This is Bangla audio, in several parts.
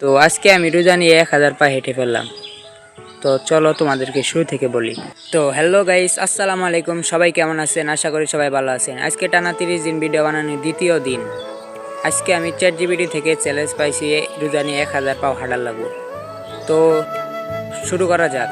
তো আজকে আমি রোজা নিয়ে 1000 পা হেঁটে ফেললাম। তো চলো তোমাদেরকে শুরু থেকে বলি। তো হ্যালো গাইস, আসসালামু আলাইকুম। সবাই কেমন আছেন? আশা করি সবাই ভালো আছেন। আজকে টানা 30 দিন ভিডিও বানানোর দ্বিতীয় দিন। আজকে আমি চ্যাটজিপিটি থেকে চ্যালেঞ্জ পাইছি রোজা নিয়ে 1000 পা হাঁটার লাগবো। তো শুরু করা যাক।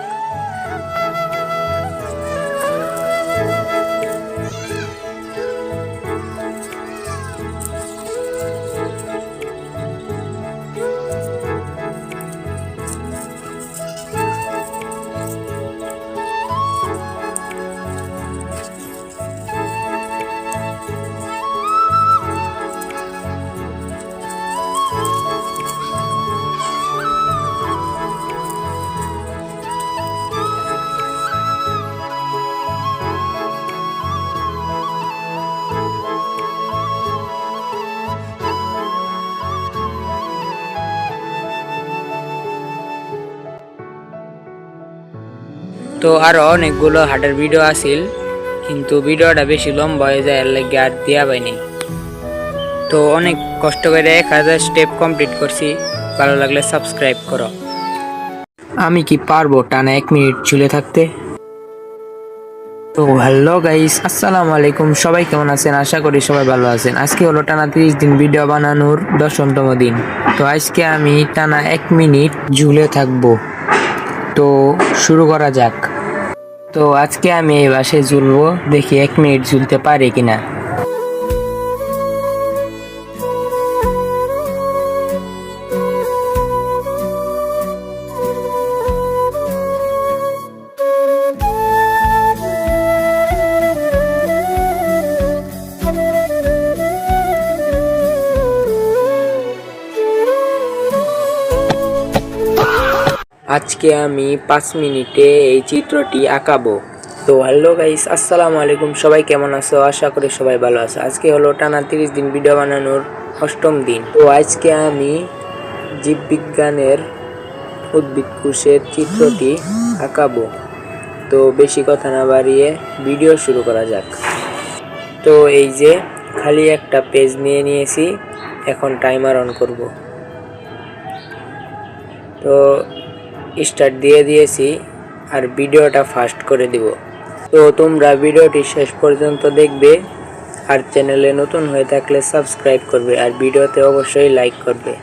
তো আরো অনেকগুলো হাঁটার ভিডিও আছিল, কিন্তু ভিডিওটা বেশি লম্বা হয়ে যায়, এর লাগে আর দেওয়া পাইনি। তো অনেক কষ্ট করে 1000 স্টেপ কমপ্লিট করছি। ভালো লাগলে সাবস্ক্রাইব করো। আমি কি পারবো টানা 1 মিনিট ঝুলে থাকতে? তো হ্যালো গাইস, আসসালামু আলাইকুম। সবাই কেমন আছেন? আশা করি সবাই ভালো আছেন। আজকে হলো টানা 30 দিন ভিডিও বানানোর 10তম দিন। তো আজকে আমি টানা 1 মিনিট ঝুলে থাকবো। তো শুরু করা যাক। তো আজকে আমি এই বাসে ঝুলবো, দেখি 1 মিনিট ঝুলতে পারি কিনা। আজকে আমি 5 মিনিটে এই চিত্রটি আঁকাবো। তো হ্যালো গাইস, আসসালামু আলাইকুম। সবাই কেমন আছো? আশা করি সবাই ভালো আছো। আজকে হলো টানা 30 দিন ভিডিও বানানোর 8ম দিন। তো আজকে আমি জীববিজ্ঞানের উদ্ভিদ কোষের চিত্রটি আঁকাবো। তো বেশি কথা না বাড়িয়ে ভিডিও শুরু করা যাক। তো এই যে খালি একটা পেজ নিয়ে নিয়েছি, এখন টাইমার অন করব। তো স্টার্ট দিয়ে দিয়েছি আর ভিডিওটা ফাস্ট করে দিব। তো তোমরা ভিডিওটি শেষ পর্যন্ত দেখবে, আর চ্যানেলে নতুন হয়ে থাকলে সাবস্ক্রাইব করবে, আর ভিডিওতে অবশ্যই লাইক করবে।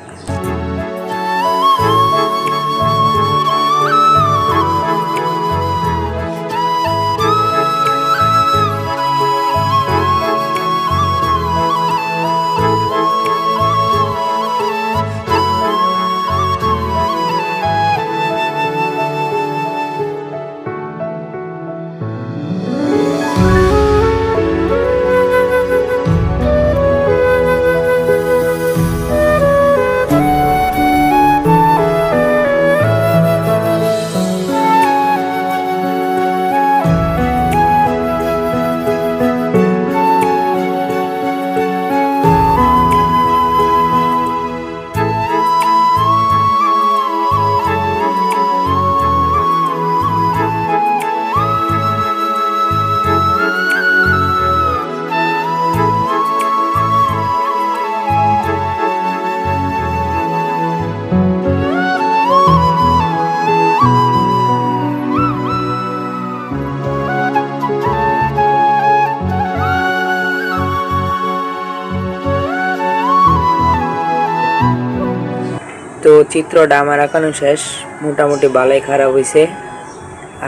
তো চিত্রটা আমার আঁকানো শেষ, মোটামুটি ভালোই খারাপ হয়েছে,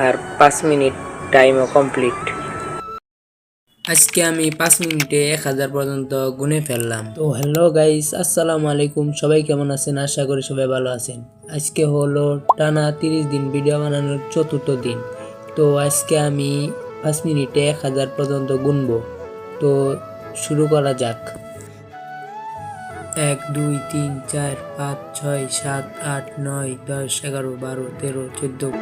আর 5 মিনিট টাইমও কমপ্লিট। আজকে আমি 5 মিনিটে 1000 পর্যন্ত গুনে ফেললাম। তো হ্যালো গাইস, আসসালামু আলাইকুম। সবাই কেমন আছেন? আশা করি সবাই ভালো আছেন। আজকে হলো টানা 30 দিন ভিডিও বানানোর 4র্থ দিন। তো আজকে আমি 5 মিনিটে 1000 পর্যন্ত গুনবো। তো শুরু করা যাক। 1 2 3 4 5 6 7 8 9 10 11 12 13 14।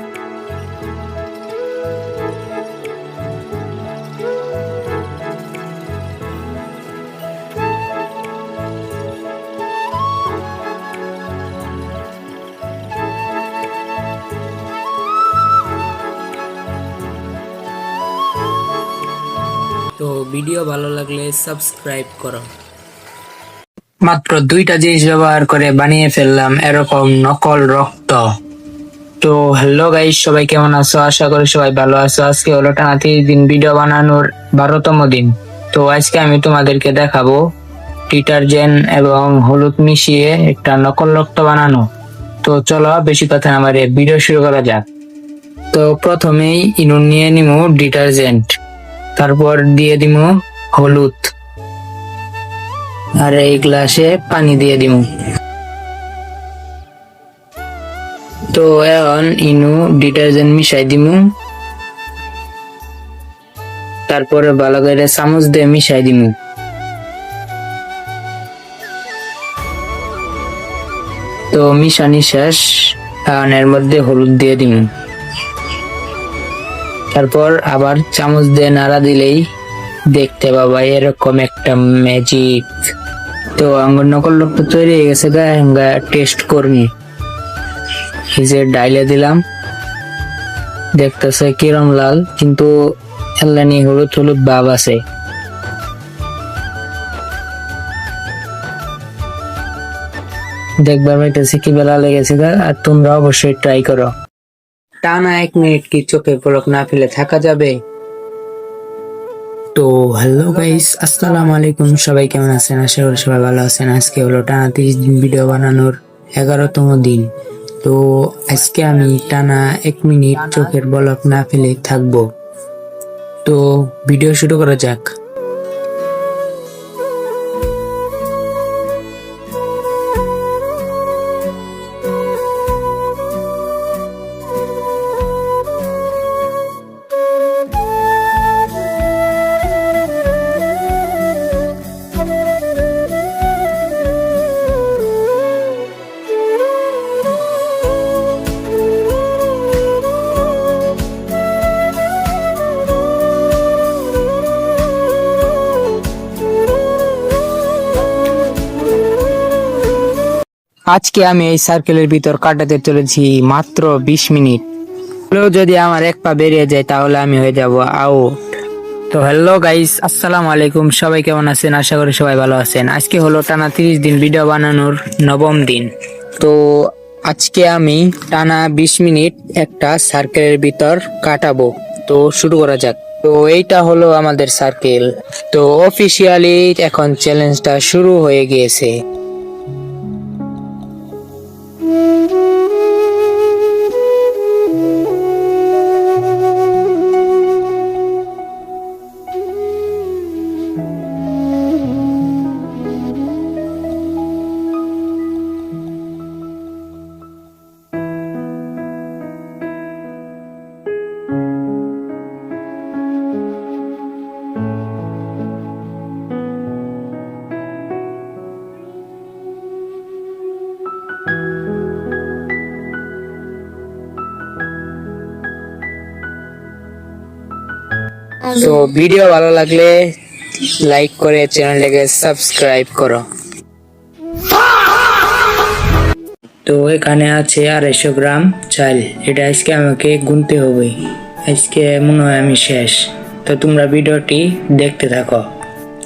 তো ভিডিও ভালো লাগলে সাবস্ক্রাইব করো। মাত্র 2টা জিনিস ব্যবহার করে বানিয়ে ফেললাম এরকম নকল রক্ত। তো হ্যালো গাইস, সবাই কেমন আছো? আশা করি সবাই ভালো আছো। আজকে হলো টানা 30 দিন ভিডিও বানানোর 12তম দিন। তো আজকে আমি তোমাদেরকে দেখাবো ডিটারজেন্ট এবং হলুদ মিশিয়ে একটা নকল রক্ত বানানো। তো চলো বেশি কথা না বাড়িয়ে ভিডিও শুরু করা যাক। তো প্রথমেই ইনুন নিয়ে নিমু ডিটারজেন্ট, তারপর দিয়ে দিমু হলুদ, আর এই গ্লাসে পানি দিয়ে দিমু। তো এখন ইনু ডিটারজেন্ট মিশাই দিমু, তারপরে ভালো করে চামচ দিয়ে মিশাই দিমু। তো মিশানি শেষ, এখন এর মধ্যে হলুদ দিয়ে দিমু, তারপর আবার চামচ দিয়ে নাড়া দিলেই দেখতে পাবা এরকম একটা ম্যাজিক। তো আঙ্গুর নকল রক্ত তৈরি হয়ে গেছে, আমরা টেস্ট করবি। এই যে ডাইলে দিলাম, দেখতেছে কিরম লাল, কিন্তু এলানি হলুদ হলুদ ভাব আছে। দেখবার পাইতেছে কি বেলা লেগেছে, আর তোমরা অবশ্যই ট্রাই করো। টানা 1 মিনিট কি চোখে পলক না ফেলে থাকা যাবে? তো হ্যালো গাইস, আসসালামু আলাইকুম। সবাই কেমন আছেন? আশা করি সবাই ভালো আছেন। আজকে হলো টানা 30 দিন ভিডিও বানানোর 11তম দিন। তো আজকে আমি টানা 1 মিনিট চোখের পলক না ফেলে থাকবো। তো ভিডিও শুরু করা যাক। আজকে আমি এই সার্কেলের ভিতর কাটাতে চলেছি মাত্র 20 মিনিট। যদি আমার এক পা বেরিয়ে যায় তাহলে আমি হয়ে যাব আউট। তো হ্যালো গাইস, আসসালামু আলাইকুম। সবাই কেমন আছেন? আশা করি সবাই ভালো আছেন। আজকে হলো টানা 30 দিন ভিডিও বানানোর 9ম দিন। তো আজকে আমি টানা 20 মিনিট একটা সার্কেলের ভিতর কাটাবো। তো শুরু করা যাক। তো এইটা হলো আমাদের সার্কেল। তো অফিসিয়ালি এখন চ্যালেঞ্জটা শুরু হয়ে গিয়েছে। তো ভিডিও ভালো লাগলে লাইক করে চ্যানেলটাকে সাবস্ক্রাইব করো। তো এখানে আছে 250 গ্রাম চাল। এটা আজকে আমাকে গুনতে হবে। আজকে মনে হয় আমি শেষ। তো তোমরা ভিডিওটি দেখতে থাকো।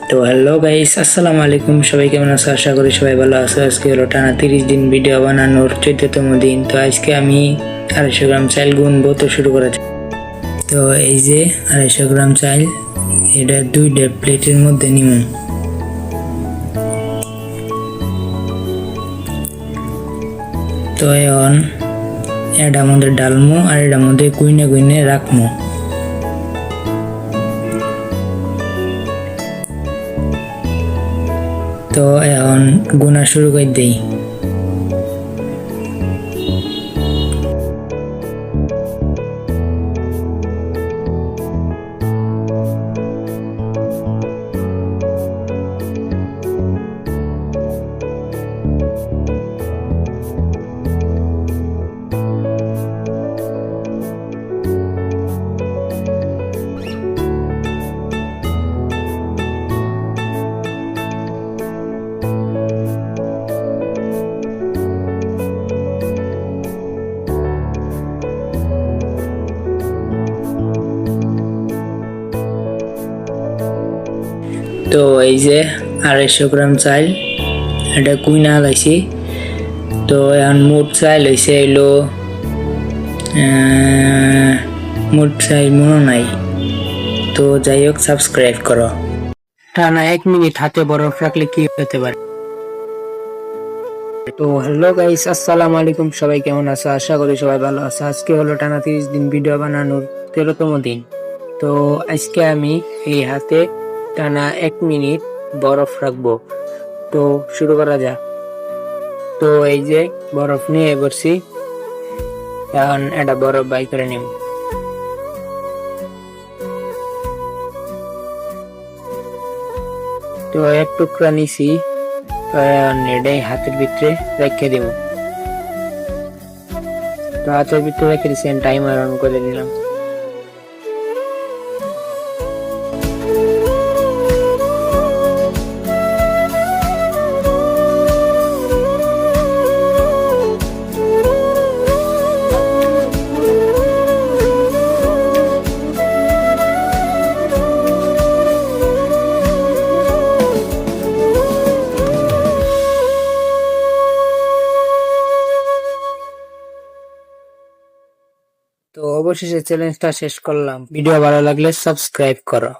তো হ্যালো গাইস, আসসালামু আলাইকুম। সবাই কেমন আছো? আশা করি সবাই ভালো আছো। আজকে হলো টানা 30 দিন ভিডিও বানানোর 14তম দিন। তো আজকে আমি 250 গ্রাম চাল গুনবো। তো শুরু করা যাক। তো এই যে 250 গ্রাম চাল, এটা 2টা প্লেটের মধ্যে নিমু। তো এখন এটার মধ্যে ডালমু আর এটার মধ্যে গুইনে গুইনে রাখমু। তো এখন গুনা শুরু করে দেই। তো এই যে 250 গ্রাম চাল এটা কুইনা লাইছি। তো এখন মুড চাইল হয়েছে এলো মুড চাই মনে নাই। তো যাই হোক, সাবস্ক্রাইব করো। টানা 1 মিনিট হাতে বরফ রাখলে কি হতে পারে? তো হ্যালো গাইস, আসসালামু আলাইকুম। সবাই কেমন আছো? আশা করি সবাই ভালো আছো। আজকে হলো টানা 30 দিন ভিডিও বানানোর 13তম দিন। তো আজকে আমি এই হাতে টানা 1 মিনিট বরফ রাখবো। তো শুরু করা যাক। তো এই যে বরফ নিয়ে বসছি, এখন এটা বরফ বাই করে নিব। তো এক টুকরা নিছি, এটাই হাতের ভিতরে রেখে দিব। তো হাতের ভিতরে রেখে দিচ্ছি, টাইমার অন করে দিলাম। তো অবশেষে চ্যালেঞ্জটা শেষ করলাম। ভিডিও ভালো লাগলে সাবস্ক্রাইব করো।